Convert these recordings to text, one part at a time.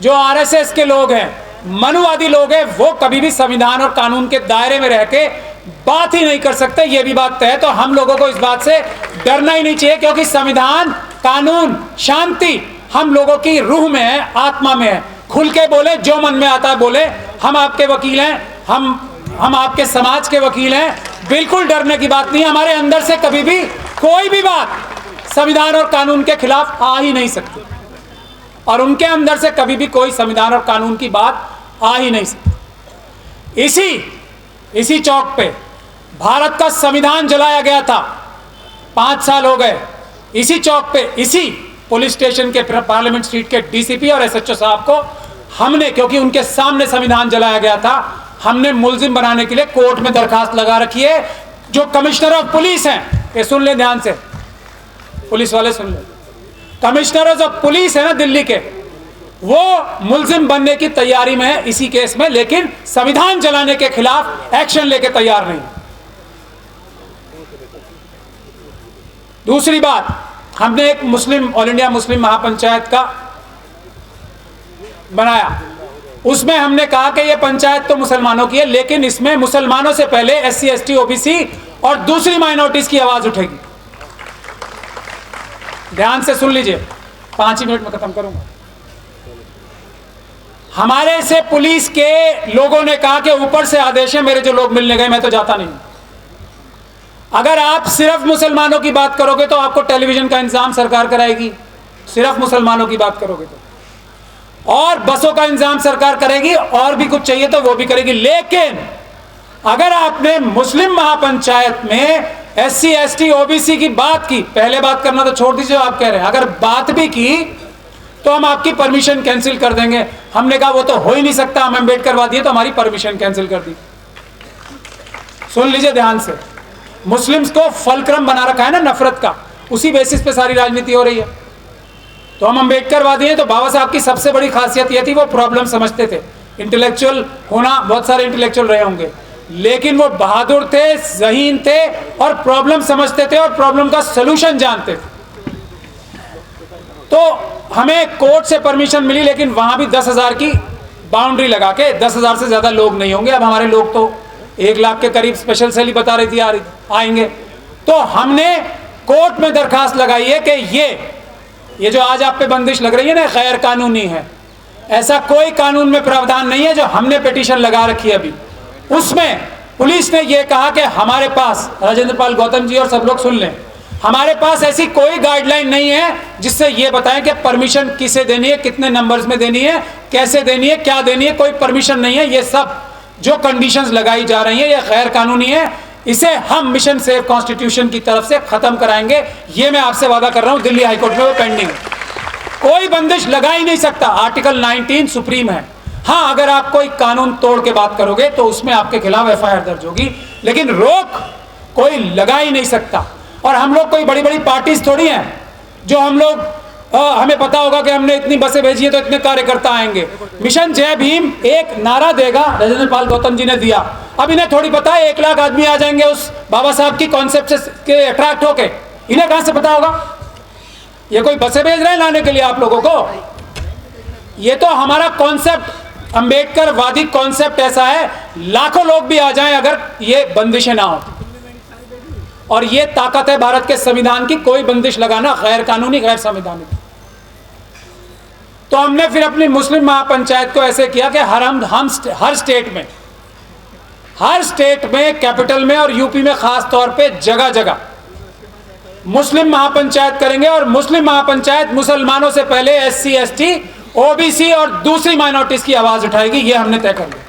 जो आरएसएस के लोग हैं, मनुवादी लोग हैं, वो कभी भी संविधान और कानून के दायरे में रह के बात ही नहीं कर सकते। ये भी बात तय है। तो हम लोगों को इस बात से डरना ही नहीं चाहिए, क्योंकि संविधान, कानून, शांति हम लोगों की रूह में है, आत्मा में है। खुल के बोले, जो मन में आता है बोले। हम आपके वकील हैं, हम आपके समाज के वकील हैं। बिल्कुल डरने की बात नहीं है। हमारे अंदर से कभी भी कोई भी बात संविधान और कानून के खिलाफ आ ही नहीं सकती, और उनके अंदर से कभी भी कोई संविधान और कानून की बात आ ही नहीं सकती। इसी चौक पे भारत का संविधान जलाया गया था, 5 साल हो गए। इसी चौक पे, इसी पुलिस स्टेशन के पार्लियामेंट स्ट्रीट के डीसीपी और एसएचओ साहब को हमने, क्योंकि उनके सामने संविधान जलाया गया था, हमने मुलजिम बनाने के लिए कोर्ट में दरखास्त लगा रखी है। जो कमिश्नर ऑफ पुलिस हैं, ये सुन ले ध्यान से, पुलिस वाले सुन ले, कमिश्नर ऑफ पुलिस है ना दिल्ली के, वो मुलजिम बनने की तैयारी में है इसी केस में, लेकिन संविधान जलाने के खिलाफ एक्शन लेके तैयार नहीं। दूसरी बात, हमने एक मुस्लिम, ऑल इंडिया मुस्लिम महापंचायत का बनाया। उसमें हमने कहा कि ये पंचायत तो मुसलमानों की है, लेकिन इसमें मुसलमानों से पहले एससी, एसटी, ओबीसी और दूसरी माइनॉरिटीज की आवाज उठेगी। ध्यान से सुन लीजिए, 5 ही मिनट में खत्म करूंगा। हमारे से पुलिस के लोगों ने कहा कि ऊपर से आदेश है, मेरे जो लोग मिलने गए, मैं तो जाता नहीं। अगर आप सिर्फ मुसलमानों की बात करोगे तो आपको टेलीविजन का इंतजाम सरकार कराएगी, सिर्फ मुसलमानों की बात करोगे तो, और बसों का इंतजाम सरकार करेगी, और भी कुछ चाहिए तो वो भी करेगी। लेकिन अगर आपने मुस्लिम महापंचायत में एससी, एसटी, ओबीसी की बात की, पहले बात करना तो छोड़ दीजिए, आप कह रहे हैं अगर बात भी की तो हम आपकी परमिशन कैंसिल कर देंगे। हमने कहा वो तो हो ही नहीं सकता, हम अम्बेडकरवादी है तो हमारी परमिशन कैंसिल कर दी। सुन लीजिए ध्यान से, मुस्लिम्स को फलक्रम बना रखा है ना नफरत का, उसी बेसिस पे सारी राजनीति हो रही है। तो हम अम्बेडकरवादी हैं। तो बाबा साहब की सबसे बड़ी खासियत यह थी, वो प्रॉब्लम समझते थे। इंटेलेक्चुअल होना, बहुत सारे इंटेलेक्चुअल रहे होंगे, लेकिन वो बहादुर थे, ज़हीन थे, और प्रॉब्लम समझते थे और प्रॉब्लम का सलूशन जानते थे। तो हमें कोर्ट से परमिशन मिली, लेकिन वहां भी 10,000 की बाउंड्री लगा के, 10,000 से ज्यादा लोग नहीं होंगे। अब हमारे लोग तो 1 लाख के करीब स्पेशल सेल ही बता रही थी आएंगे। तो हमने कोर्ट में दरखास्त लगाई है कि ये जो आज आप पे बंदिश लग रही है ना, गैर कानूनी है। ऐसा कोई कानून में प्रावधान नहीं है। जो हमने पिटीशन लगा रखी है अभी, उसमें पुलिस ने यह कहा कि हमारे पास, राजेंद्र पाल गौतम जी और सब लोग सुन लें, हमारे पास ऐसी कोई गाइडलाइन नहीं है जिससे ये बताएं कि परमिशन किसे देनी है, कितने नंबर्स में देनी है, कैसे देनी है, क्या देनी है। कोई परमिशन नहीं है। ये सब जो कंडीशंस लगाई जा रही हैं, ये गैर कानूनी है। इसे हम मिशन सेव कॉन्स्टिट्यूशन की तरफ से खत्म कराएंगे। ये मैं आपसे वादा कर रहा हूं। दिल्ली हाईकोर्ट में वो पेंडिंग है, कोई बंदिश लगा ही नहीं सकता। आर्टिकल 19 सुप्रीम है। हाँ, अगर आप कोई कानून तोड़ के बात करोगे तो उसमें आपके खिलाफ एफआईआर दर्ज होगी, लेकिन रोक कोई लगा ही नहीं सकता। और हम लोग कोई बड़ी बड़ी पार्टीज थोड़ी हैं जो हम लोग हमें पता होगा कि हमने इतनी बसें भेजी है तो इतने कार्यकर्ता आएंगे। मिशन जय भीम एक नारा देगा, राजेंद्र पाल गौतम जी ने दिया। अब इन्हें थोड़ी पता है 1 लाख आदमी आ जाएंगे उस बाबा साहब की कॉन्सेप्ट से अट्रैक्ट होके। इन्हें कहां से पता होगा? ये कोई बसें भेज रहे हैं लाने के लिए आप लोगों को? ये तो हमारा कॉन्सेप्ट, अम्बेडकरवादी कॉन्सेप्ट ऐसा है, लाखों लोग भी आ जाएं अगर ये बंदिशें ना हो। और ये ताकत है भारत के संविधान की, कोई बंदिश लगाना गैर कानूनी, गैर संवैधानिक। तो हमने फिर अपनी मुस्लिम महापंचायत को ऐसे किया कि हर स्टेट में, कैपिटल में और यूपी में खास तौर पे जगह जगह मुस्लिम महापंचायत करेंगे। और मुस्लिम महापंचायत मुसलमानों से पहले एससी, एसटी, ओबीसी और दूसरी माइनॉरिटीज की आवाज उठाएगी। ये हमने तय कर लिया।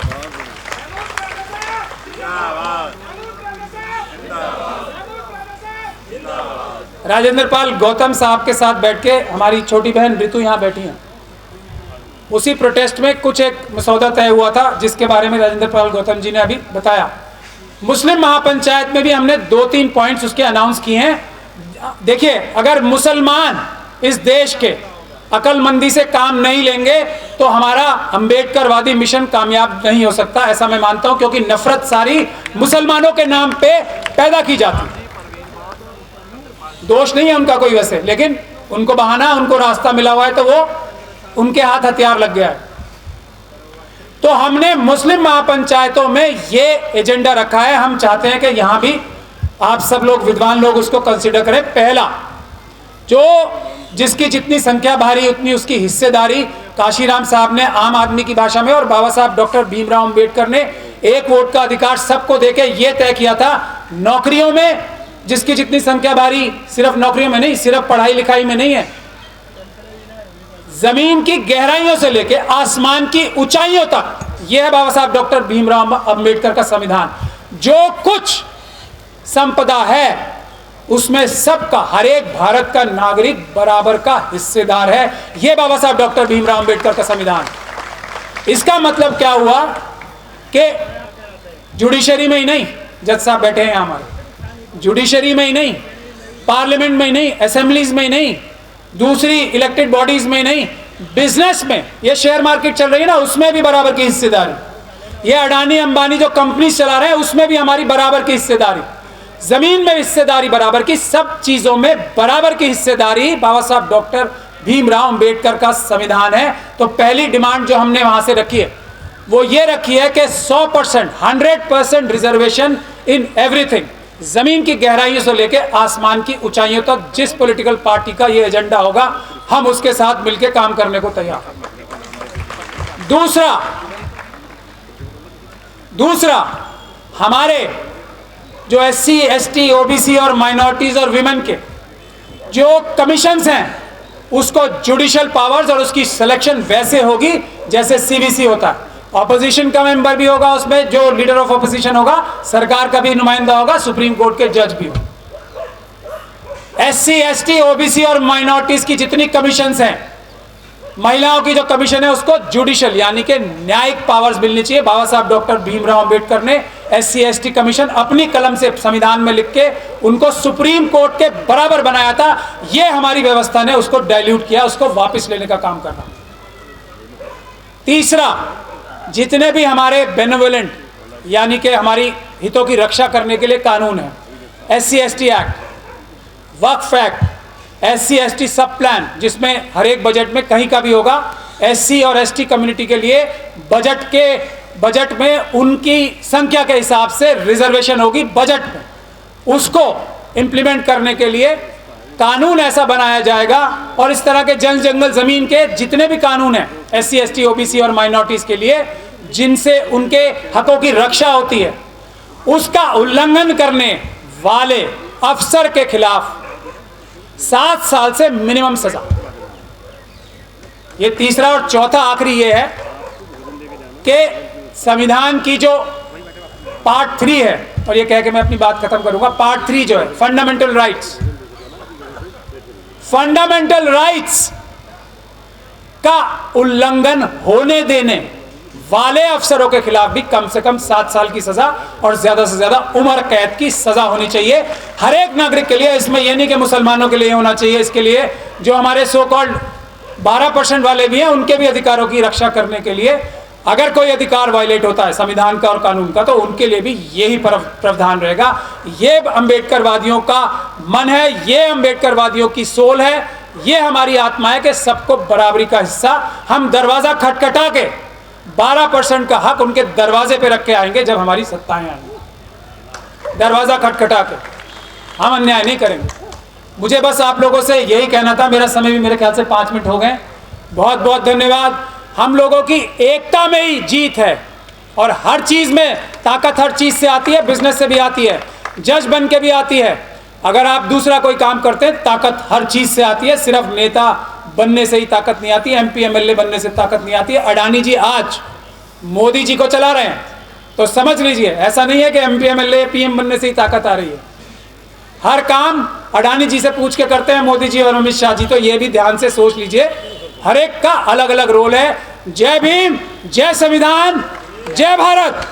राजेंद्र पाल गौतम साहब के साथ बैठ के हमारी छोटी बहन ऋतु यहाँ बैठी हैं। उसी प्रोटेस्ट में कुछ एक मसौदा तय हुआ था जिसके बारे में राजेंद्र पाल गौतम जी ने अभी बताया। मुस्लिम महापंचायत में भी हमने 2-3 पॉइंट्स उसके अनाउंस किए हैं। देखिए, अगर मुसलमान इस देश के अकलमंदी से काम नहीं लेंगे तो हमारा अम्बेडकरवादी मिशन कामयाब नहीं हो सकता, ऐसा मैं मानता हूं। क्योंकि नफरत सारी मुसलमानों के नाम पे पैदा की जाती है। दोष नहीं है उनका कोई वैसे, लेकिन उनको बहाना, उनको रास्ता मिला हुआ है तो वो उनके हाथ हथियार लग गया है। तो हमने मुस्लिम महापंचायतों में ये एजेंडा रखा है, हम चाहते हैं कि यहाँ भी आप सब लोग विद्वान लोग उसको कंसिडर करें। पहला, जो जिसकी जितनी संख्या भारी उतनी उसकी हिस्सेदारी। काशीराम साहब ने आम आदमी की भाषा में और बाबा साहब डॉक्टर भीमराव अंबेडकर ने एक वोट का अधिकार सबको देके ये तय किया था, नौकरियों में जिसकी जितनी संख्या भारी, सिर्फ नौकरियों में नहीं, सिर्फ पढ़ाई लिखाई में नहीं है, जमीन की गहराइयों से लेके आसमान की ऊंचाइयों तक, यह है बाबा साहब डॉक्टर भीमराव अंबेडकर का संविधान। जो कुछ संपदा है उसमें सबका, हर एक भारत का नागरिक बराबर का हिस्सेदार है। यह बाबा साहब डॉक्टर भीमराव अंबेडकर का संविधान। इसका मतलब क्या हुआ कि जुडिशरी में ही नहीं, जज साहब बैठे हैं हमारे, जुडिशरी में ही नहीं, पार्लियामेंट में ही नहीं, असेंबलीज में ही नहीं, दूसरी इलेक्टेड बॉडीज में नहीं, बिजनेस में, ये शेयर मार्केट चल रही है ना, उसमें भी बराबर की हिस्सेदारी। ये अडानी अंबानी जो कंपनी चला रहे हैं उसमें भी हमारी बराबर की हिस्सेदारी। जमीन में हिस्सेदारी बराबर की, सब चीजों में बराबर की हिस्सेदारी बाबा साहब डॉक्टर भीमराव अंबेडकर का संविधान है। तो पहली डिमांड जो हमने वहां से रखी है वो ये रखी है कि 100%, 100% रिजर्वेशन इन एवरीथिंग, जमीन की गहराइयों से लेकर आसमान की ऊंचाइयों तक। जिस पॉलिटिकल पार्टी का ये एजेंडा होगा हम उसके साथ मिलकर काम करने को तैयार हैं। दूसरा, हमारे जो SC, ST, OBC और माइनॉरिटीज और विमेन के जो कमीशंस हैं उसको जुडिशियल पावर्स और उसकी सिलेक्शन वैसे होगी जैसे CBC होता है। ऑपोजिशन का मेंबर भी होगा उसमें, जो लीडर ऑफ ऑपोजिशन होगा, सरकार का भी नुमाइंदा होगा, सुप्रीम कोर्ट के जज भी होगा। SC, ST, OBC और माइनॉरिटीज की जितनी कमीशंस हैं, महिलाओं की जो कमीशन है उसको जुडिशियल यानी कि न्यायिक पावर्स मिलनी चाहिए। बाबा साहब डॉक्टर भीमराव अंबेडकर ने SC, ST कमीशन अपनी कलम से संविधान में लिख के उनको सुप्रीम कोर्ट के बराबर बनाया था। ये हमारी व्यवस्था ने उसको डाइल्यूट किया, उसको वापस लेने का काम करना। तीसरा, जितने भी हमारे बेनेवोलेंट यानी कि हमारी हितों की रक्षा करने के लिए कानून है, SC, ST एक्ट, वक्फ एक्ट, SC, ST सब प्लान, जिसमें हर एक बजट में कहीं का भी होगा SC और ST कम्युनिटी के लिए बजट में उनकी संख्या के हिसाब से रिजर्वेशन होगी बजट में, उसको इंप्लीमेंट करने के लिए कानून ऐसा बनाया जाएगा। और इस तरह के जल जंगल जमीन के जितने भी कानून हैं SC, ST, OBC और माइनॉरिटीज के लिए, जिनसे उनके हकों की रक्षा होती है, उसका उल्लंघन करने वाले अफसर के खिलाफ 7 साल से मिनिमम सजा। ये तीसरा। और चौथा आखिरी ये है कि संविधान की जो पार्ट 3 है, और ये कह के मैं अपनी बात खत्म करूंगा, पार्ट 3 जो है फंडामेंटल राइट्स का उल्लंघन होने देने वाले अफसरों के खिलाफ भी कम से कम 7 साल की सजा और ज्यादा से ज्यादा उम्र कैद की सजा होनी चाहिए हर एक नागरिक के लिए। इसमें यह नहीं कि मुसलमानों के लिए होना चाहिए, इसके लिए जो हमारे सो कॉल्ड 12% वाले भी हैं उनके भी अधिकारों की रक्षा करने के लिए अगर कोई अधिकार वायलेट होता है संविधान का और कानून का, तो उनके लिए भी यही प्रावधान रहेगा। ये अंबेडकरवादियों का मन है, ये अंबेडकरवादियों की सोल है, ये हमारी आत्मा है कि सबको बराबरी का हिस्सा। हम दरवाजा खटखटा के 12% का हक उनके दरवाजे पे रख के आएंगे जब हमारी सत्ताएं आएंगी। दरवाजा खटखटा के हम अन्याय नहीं करेंगे। मुझे बस आप लोगों से यही कहना था। मेरा समय भी मेरे ख्याल से 5 मिनट हो गए। बहुत बहुत धन्यवाद। हम लोगों की एकता में ही जीत है और हर चीज में ताकत हर चीज से आती है, बिजनेस से भी आती है, जज बन के भी आती है। अगर आप दूसरा कोई काम करते हैं ताकत हर चीज से आती है, सिर्फ नेता बनने से ही ताकत नहीं आती, MP MLA बनने से ताकत नहीं आती है। अडानी जी आज मोदी जी को चला रहे हैं तो समझ लीजिए ऐसा नहीं है कि MP MLA PM बनने से ही ताकत आ रही है। हर काम अडानी जी से पूछ के करते हैं मोदी जी और अमित शाह जी। तो ये भी ध्यान से सोच लीजिए, हर एक का अलग अलग रोल है। जय भीम, जय संविधान, जय भारत।